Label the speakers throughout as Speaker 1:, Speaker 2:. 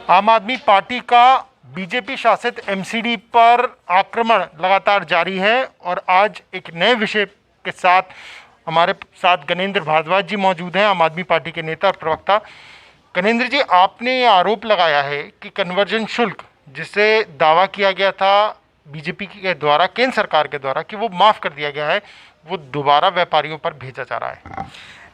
Speaker 1: आम आदमी पार्टी का बीजेपी शासित एमसीडी पर आक्रमण लगातार जारी है और आज एक नए विषय के साथ हमारे साथ गणेंद्र भारद्वाज जी मौजूद हैं, आम आदमी पार्टी के नेता और प्रवक्ता। गणेंद्र जी, आपने ये आरोप लगाया है कि कन्वर्जन शुल्क, जिसे दावा किया गया था बीजेपी के द्वारा, केंद्र सरकार के द्वारा, कि वो माफ़ कर दिया गया है, वो दोबारा व्यापारियों पर भेजा जा रहा है।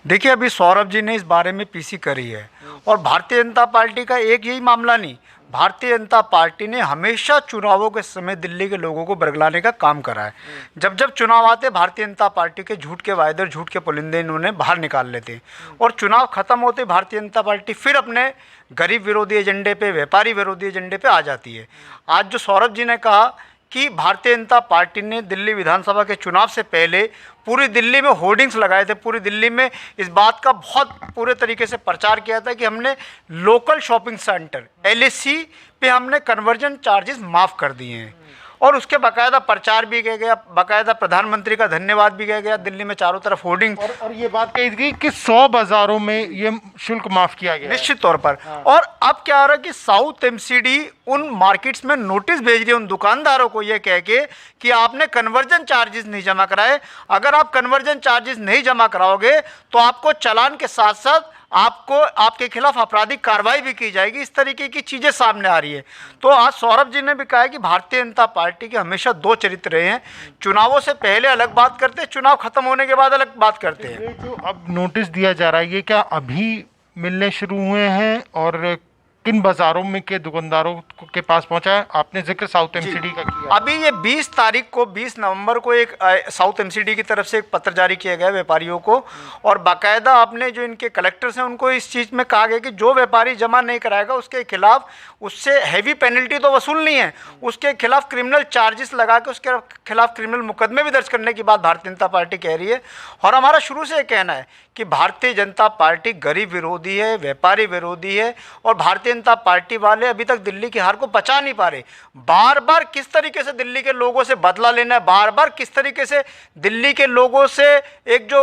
Speaker 2: देखिए, अभी सौरभ जी ने इस बारे में पीसी करी है और भारतीय जनता पार्टी का एक यही मामला नहीं, भारतीय जनता पार्टी ने हमेशा चुनावों के समय दिल्ली के लोगों को बरगलाने का काम करा है। जब जब चुनाव आते, भारतीय जनता पार्टी के झूठ के वायदे, झूठ के पुलिंदे इन्होंने बाहर निकाल लेते और चुनाव खत्म होते भारतीय जनता पार्टी फिर अपने गरीब विरोधी एजेंडे पे, व्यापारी विरोधी एजेंडे पे आ जाती है। आज जो सौरभ जी ने कहा कि भारतीय जनता पार्टी ने दिल्ली विधानसभा के चुनाव से पहले पूरी दिल्ली में होर्डिंग्स लगाए थे, पूरी दिल्ली में इस बात का बहुत पूरे तरीके से प्रचार किया था कि हमने लोकल शॉपिंग सेंटर LSC पे हमने कन्वर्जन चार्जेस माफ़ कर दिए हैं और उसके बाकायदा प्रचार भी किया गया, बाकायदा प्रधानमंत्री का धन्यवाद भी किया गया। दिल्ली में चारों तरफ होर्डिंग
Speaker 1: और ये बात कही गई कि 100 बाजारों में ये शुल्क माफ़ किया गया
Speaker 2: निश्चित तौर पर। और अब क्या हो रहा है कि साउथ MCD उन मार्केट्स में नोटिस भेज रही है उन दुकानदारों को ये कह के कि आपने कन्वर्जन चार्जेस नहीं जमा कराए, अगर आप कन्वर्जन चार्जेस नहीं जमा कराओगे तो आपको चालान के साथ साथ आपको आपके खिलाफ आपराधिक कार्रवाई भी की जाएगी। इस तरीके की चीज़ें सामने आ रही है। तो आज सौरभ जी ने भी कहा है कि भारतीय जनता पार्टी के हमेशा दो चरित्र रहे हैं, चुनावों से पहले अलग बात करते हैं, चुनाव खत्म होने के बाद अलग बात करते हैं।
Speaker 1: ये जो अब नोटिस दिया जा रहा है, ये क्या अभी मिलने शुरू हुए हैं और किन बाजारों में के दुकानदारों के पास पहुंचा है? आपने जिक्र साउथ MCD का किया।
Speaker 2: अभी ये 20 तारीख को, 20 नवंबर को एक साउथ MCD की तरफ से एक पत्र जारी किया गया व्यापारियों को और बाकायदा आपने जो इनके कलेक्टर्स हैं उनको इस चीज़ में कहा गया कि जो व्यापारी जमा नहीं कराएगा उसके खिलाफ, उससे हैवी पेनल्टी तो वसूलनी है, उसके खिलाफ क्रिमिनल चार्जेस लगा के उसके खिलाफ क्रिमिनल मुकदमे भी दर्ज करने की बात भारतीय जनता पार्टी कह रही है। और हमारा शुरू से ये कहना है कि भारतीय जनता पार्टी गरीब विरोधी है, व्यापारी विरोधी है और भारतीय जनता पार्टी वाले अभी तक दिल्ली की हार को बचा नहीं पा रहे। बार बार किस तरीके से दिल्ली के लोगों से बदला लेना है, बार बार किस तरीके से दिल्ली के लोगों से एक जो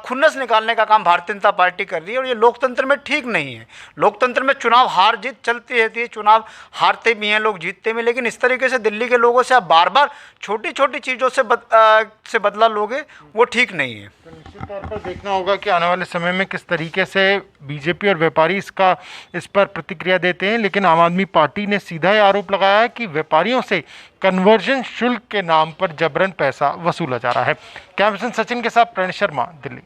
Speaker 2: खुन्नस निकालने का काम भारतीय जनता पार्टी कर रही है और ये लोकतंत्र में ठीक नहीं है। लोकतंत्र में चुनाव हार जीत चलती रहती है, चुनाव हारते भी हैं लोग, जीतते भी, लेकिन इस तरीके से दिल्ली के लोगों से आप बार बार छोटी छोटी चीज़ों से बदला लोगे, वो ठीक नहीं है।
Speaker 1: तो निश्चित तौर पर देखना होगा कि आने वाले समय में किस तरीके से बीजेपी और व्यापारी इस पर प्रतिक्रिया देते हैं। लेकिन आम आदमी पार्टी ने सीधा ही आरोप लगाया है कि व्यापारियों से कन्वर्जन शुल्क के नाम पर जबरन पैसा वसूला जा रहा है। कैमरा पर्सन सचिन के साथ प्रणय शर्मा, दिल्ली।